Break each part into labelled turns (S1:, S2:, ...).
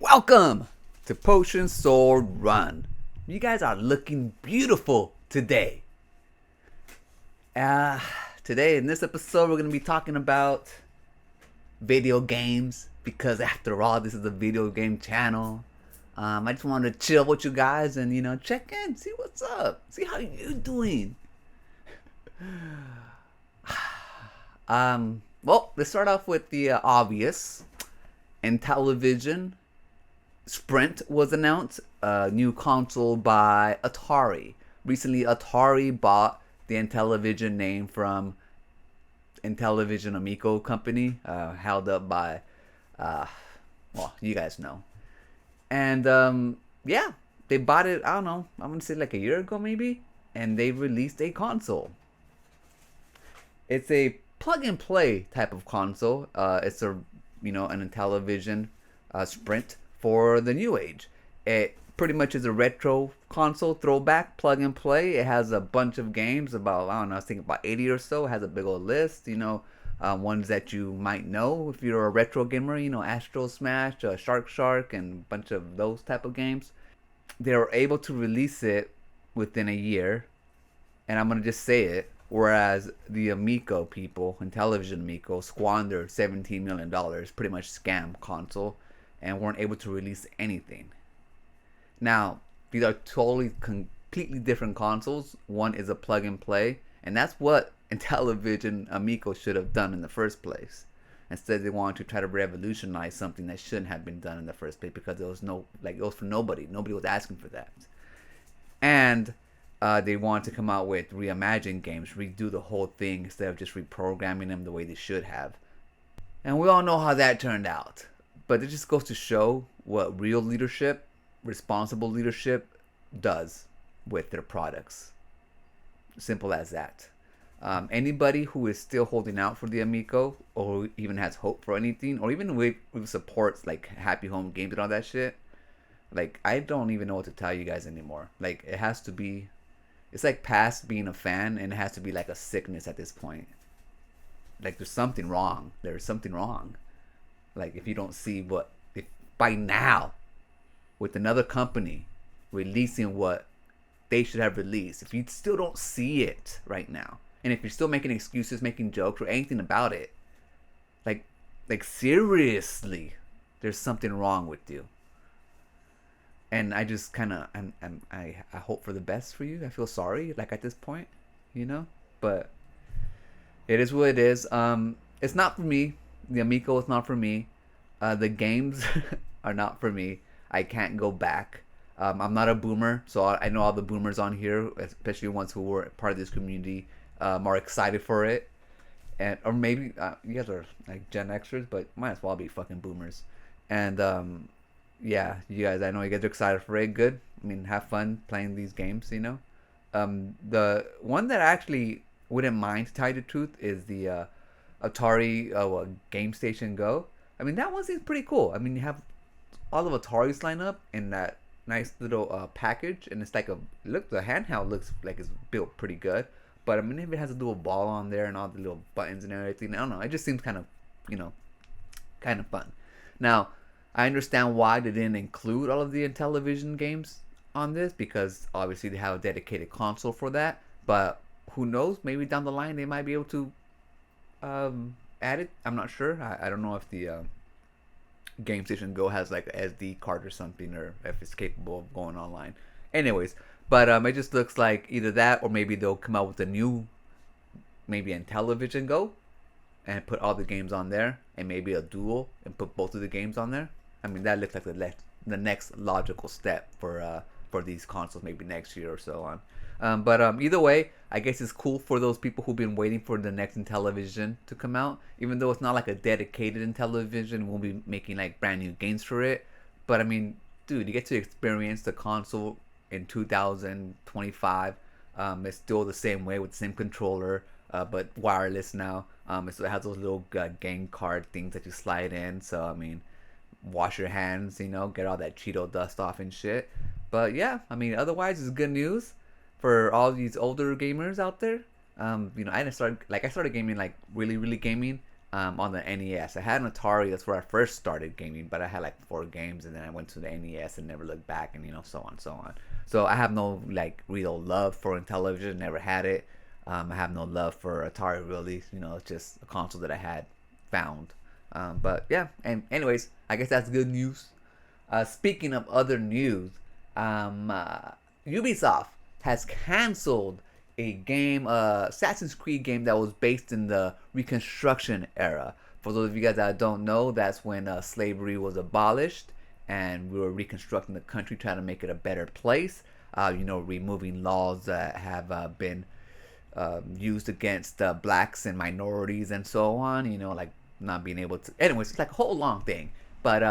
S1: Welcome to Potion Sword Run. You guys are looking beautiful today. Uh, Today in this episode we're going to be talking about video games because after all this is a video game channel. I just wanted to chill with you guys and check in, see what's up, see how you doing. Well, let's start off with the obvious. Intellivision Sprint was announced, a new console by Atari. Recently, Atari bought the Intellivision name from Intellivision Amico company, held up by, well, you guys know. And yeah, they bought it, I don't know, I'm going to say like a year ago maybe, and they released a console. It's a plug-and-play type of console. It's an Intellivision Sprint for the new age. It pretty much is a retro console, throwback, plug and play. It has a bunch of games, about, I don't know, I think about 80 or so. It has a big old list, ones that you might know if you're a retro gamer, Astro Smash, Shark, and a bunch of those type of games. They were able to release it within a year, and I'm going to just say it, whereas the Amico people, Intellivision Amico, squandered $17 million, pretty much scam console, and weren't able to release anything. Now, these are totally, completely different consoles. One is a plug and play, and that's what Intellivision Amico should have done in the first place. Instead, they wanted to try to revolutionize something that shouldn't have been done in the first place because it was it was for nobody. Nobody was asking for that. And they wanted to come out with reimagined games, redo the whole thing instead of just reprogramming them the way they should have. And we all know how that turned out. But it just goes to show what real leadership, responsible leadership, does with their products. Simple as that. Anybody who is still holding out for the Amico, or even has hope for anything, or even with supports like Happy Home Games and all that shit, I don't even know what to tell you guys anymore. It has to be, it's past being a fan, and it has to be like a sickness at this point. There's something wrong. There's something wrong. If you don't see if by now, with another company releasing what they should have released, if you still don't see it right now, and if you're still making excuses, making jokes, or anything about it, seriously, there's something wrong with you. And I just kind of, I hope for the best for you. I feel sorry, at this point, but it is what it is. It's not for me. The Amico is not for me. The games are not for me. I can't go back. I'm not a boomer, so I know all the boomers on here, especially ones who were part of this community, are excited for it. Or maybe you guys are Gen Xers, but might as well be fucking boomers. And yeah, you guys, I know you guys are excited for it. Good. I mean, have fun playing these games, The one that I actually wouldn't mind, to tell you the truth, is the Atari Game Station Go. I mean, that one seems pretty cool. I mean, you have all of Atari's line up in that nice little package, and it's the handheld looks like it's built pretty good. But I mean, if it has a little ball on there and all the little buttons and everything, I don't know. It just seems kind of, kind of fun. Now, I understand why they didn't include all of the Intellivision games on this, because obviously they have a dedicated console for that. But who knows? Maybe down the line they might be able to add it. I'm not sure. I don't know if the Game Station Go has an SD card or something, or if it's capable of going online. Anyways, but it just looks like either that, or maybe they'll come out with a new, maybe Intellivision Go, and put all the games on there, and maybe a dual, and put both of the games on there. I mean, that looks like the next logical step for these consoles, maybe next year or so on. But either way, I guess it's cool for those people who've been waiting for the next Intellivision to come out. Even though it's not a dedicated Intellivision, we'll be making brand new games for it. But I mean, dude, you get to experience the console in 2025. It's still the same way with the same controller, but wireless now. It still has those little game card things that you slide in. So I mean, wash your hands, get all that Cheeto dust off and shit. But yeah, I mean, otherwise it's good news for all these older gamers out there. I started gaming really gaming on the NES. I had an Atari. That's where I first started gaming, but I had like 4 games, and then I went to the NES and never looked back, and so on and so on. So I have no like real love for Intellivision. Never had it. I have no love for Atari really. It's just a console that I had found. But yeah, and anyways, I guess that's good news. Speaking of other news, Ubisoft has canceled a game, Assassin's Creed game that was based in the Reconstruction era. For those of you guys that don't know, that's when slavery was abolished and we were reconstructing the country, trying to make it a better place. Removing laws that have been used against blacks and minorities and so on. Like not being able to. Anyways, it's like a whole long thing. But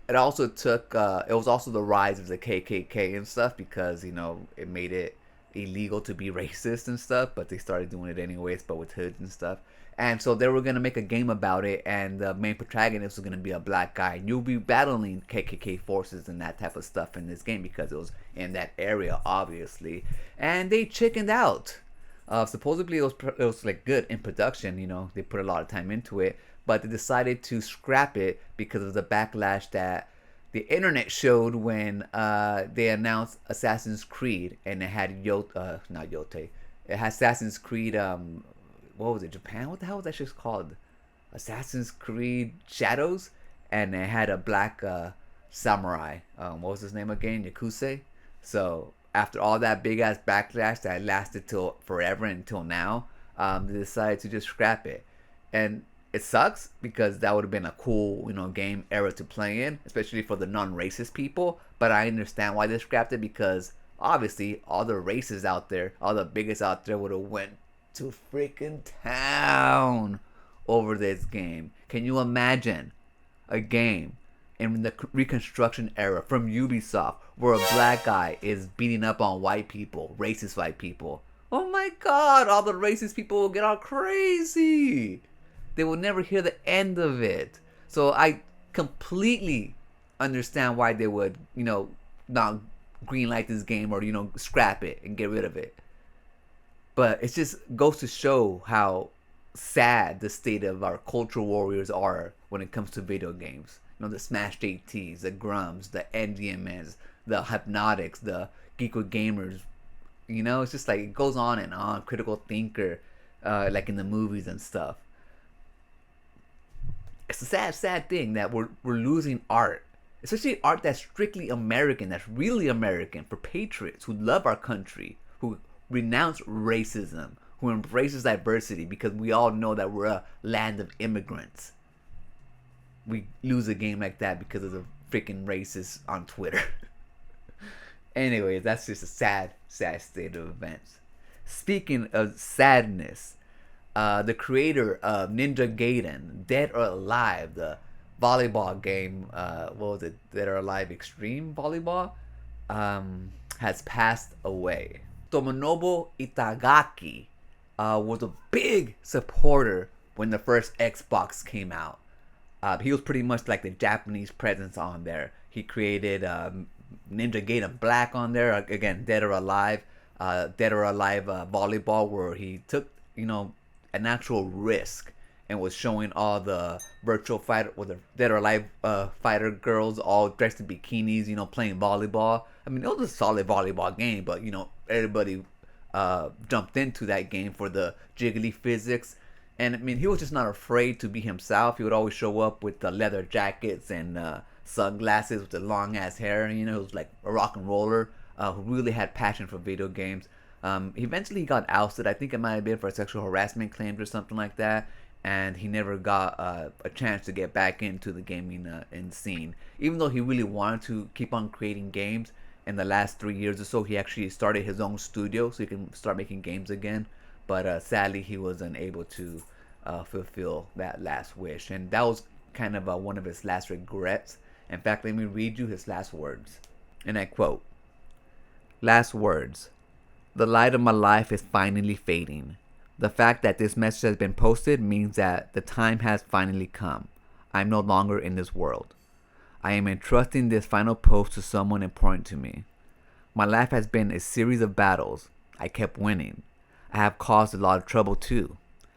S1: it also took. It was also the rise of the KKK and stuff because it made it illegal to be racist and stuff. But they started doing it anyways, but with hoods and stuff. And so they were gonna make a game about it, and the main protagonist was gonna be a black guy. And you'll be battling KKK forces and that type of stuff in this game because it was in that area, obviously. And they chickened out. Supposedly it was like good in production. They put a lot of time into it, but they decided to scrap it because of the backlash that the internet showed when they announced Assassin's Creed, and it had not Yote. It had Assassin's Creed. What was it? Japan? What the hell was that shit called? Assassin's Creed Shadows, and it had a black samurai. What was his name again? Yakuse. So after all that big ass backlash that lasted till forever until now, they decided to just scrap it, and it sucks because that would have been a cool game era to play in, especially for the non-racist people. But I understand why they scrapped it because obviously all the races out there, all the biggest out there, would have went to freaking town over this game. Can you imagine a game in the Reconstruction era from Ubisoft where a black guy is beating up on white people, racist white people? Oh my god, all the racist people will get all crazy. They will never hear the end of it. So I completely understand why they would, not greenlight this game or, scrap it and get rid of it. But it just goes to show how sad the state of our cultural warriors are when it comes to video games. The Smash JTs, the Grums, the NDMs, the Hypnotics, the Geeko Gamers. It's just like it goes on and on. Critical Thinker, like in the movies and stuff. It's a sad thing that we're losing art. Especially art that's strictly American, that's really American, for patriots who love our country, who renounce racism, who embraces diversity, because we all know that we're a land of immigrants. We lose a game like that because of the freaking racists on Twitter. Anyway, that's just a sad state of events. Speaking of sadness, the creator of Ninja Gaiden, Dead or Alive, the volleyball game, what was it? Dead or Alive Extreme Volleyball, has passed away. Tomonobu Itagaki was a big supporter when the first Xbox came out. He was pretty much like the Japanese presence on there. He created Ninja Gaiden Black on there. Again, Dead or Alive volleyball, where he took an actual risk and was showing all the virtual fighter or the Dead or Alive fighter girls all dressed in bikinis, playing volleyball. I mean, it was a solid volleyball game, but everybody jumped into that game for the jiggly physics. And I mean, he was just not afraid to be himself. He would always show up with the leather jackets and sunglasses with the long ass hair. He was like a rock and roller who really had passion for video games. Eventually he got ousted. I think it might have been for sexual harassment claims or something like that. And he never got a chance to get back into the gaming scene. Even though he really wanted to keep on creating games, in the last 3 years or so, he actually started his own studio so he can start making games again. But sadly, he was unable to fulfill that last wish. And that was kind of one of his last regrets. In fact, let me read you his last words. And I quote, "Last words. The light of my life is finally fading. The fact that this message has been posted means that the time has finally come. I'm no longer in this world. I am entrusting this final post to someone important to me. My life has been a series of battles. I kept winning. I have caused a lot of trouble too.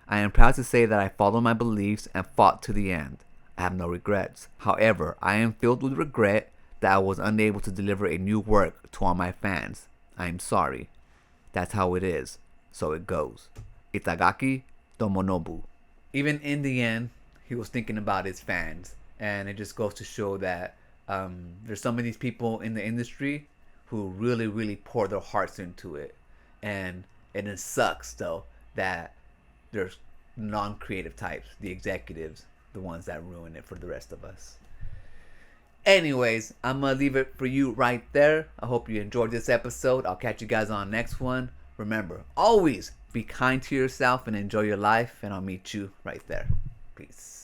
S1: I am proud to say that I followed my beliefs and fought to the end. I have no regrets. However, I am filled with regret that I was unable to deliver a new work to all my fans. I am sorry. That's how it is. So it goes. Itagaki Tomonobu. Even in the end, he was thinking about his fans. And it just goes to show that there's some of these people in the industry who really, really pour their hearts into it. And it sucks, though, that there's non-creative types, the executives, the ones that ruin it for the rest of us. Anyways, I'm going to leave it for you right there. I hope you enjoyed this episode. I'll catch you guys on the next one. Remember, always be kind to yourself and enjoy your life. And I'll meet you right there. Peace.